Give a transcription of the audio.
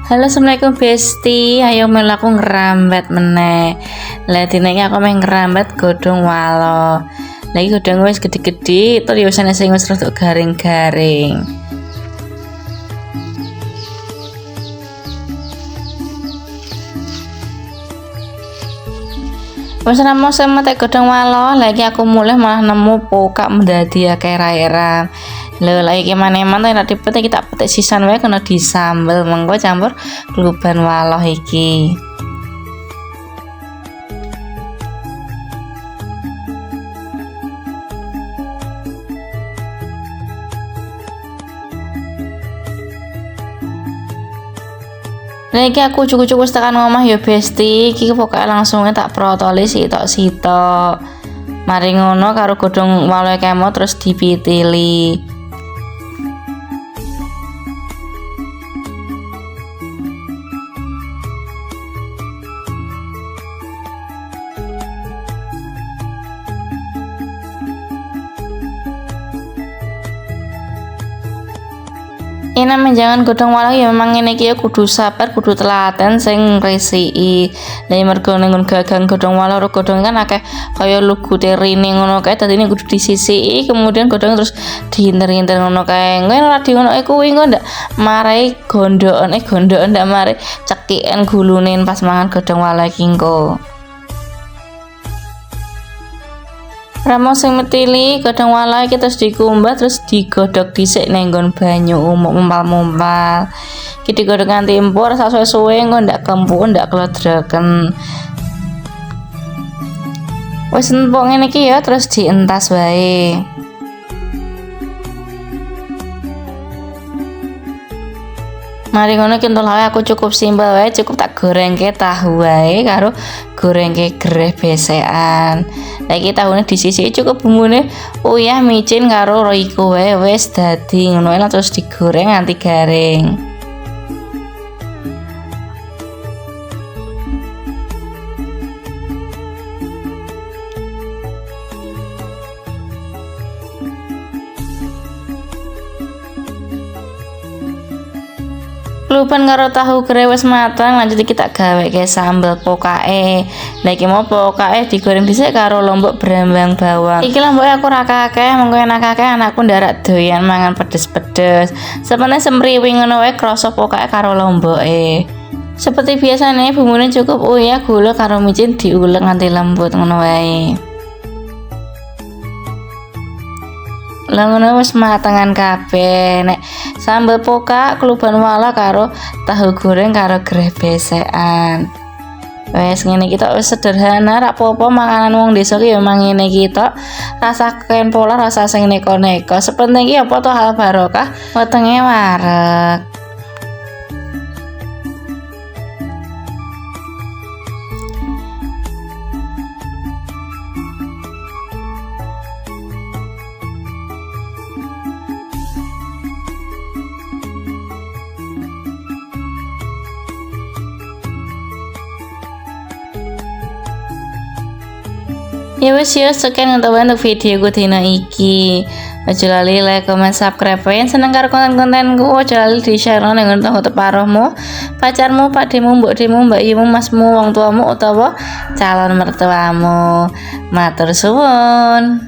Halo, assalamualaikum Besti. Ayo melu aku ngerambat meneh. Lah dene iki aku meh ngerambat godhong walo. Lah iki godhong wis gede-gede, tur ya sing wis rada garing-garing. Wis rampung semetek godhong walo, lagi aku mulai malah nemu pokak mendadi akeh rairan. Lho lagi gimana emang nek dipetik kita petik sisan wae kena disambel mengko campur kluban waloh iki. Lagi aku cukup-cukup tekan omah ya Besti, iki pokoke langsungnya tak protoli sitok-sitok. Mari ngono karo godhong walo kemo terus dipitili. Ini menjangan godhong walo ya memang ngene iki ya kudu sabar, kudu telaten sing ngresiki. Lah mergo ning gagang godhong walo karo godhong kan akeh kaya lugute rine ngono kae dadi kudu disisiki, kemudian godhong terus diinter-inter ngono kae. Engko ora di ngono kuwi engko ndak marai gondoken ndak marai cekiken gulune pas mangan godhong walo iki engko. Rampung sing metili godhong walo iki terus dikumbah terus digodhog dhisik ning nggon banyu umuk mumpal-mumpal. Iki digodhog nganti empuk rasa suwe-suwe engko ndak kempuk ndak klodroken. Wis empuk ngene iki ya terus dientas wae. Mari ngono ki entuk aku cukup simpel wae, cukup tak gorengke tahu wae karo gorengke gereh besekan. Lah iki tahune disisiki cukup bumbune uyah micin karo roiko wae wis dadi ngono terus digoreng nganti garing. Kluban karo tahu gereh wis matang, lanjut kita gawe ke sambel pokake. Lah iki mau pokake digoreng dhisik karo lombok brambang bawang. Iki lomboke aku ora akeh, mengko enak akeh anakku ndarak doyan mangan pedes-pedes. Sepene semriwi ngono wae krasa pokake karo lomboke. Seperti biasanya bumbune cukup uyah, gula karo micin diulek nganti lembut ngono wae. Lah ngono wis matengan kabeh. Nek sambel pokak, kluban walo karo tahu goreng karo gereh besekan. Wes ngene iki tok wis sederhana, ra apa-apa makanan wong desa ki ya memang ngene iki tok. Rasaken pola rasa sing neko-neko. Sepenting iki apa to hal barokah, wetenge wareg. Ya wes ya sekian untuk video gue dina iki. Aja lali like, comment, subscribe. Yang seneng karo konten-kontenku, aja lali di share nang untuk paruhmu, pacarmu, pakdemu, mbokdemu, mbak yumu, masmu, wong tuamu utawa calon mertuamu. Matur suwun.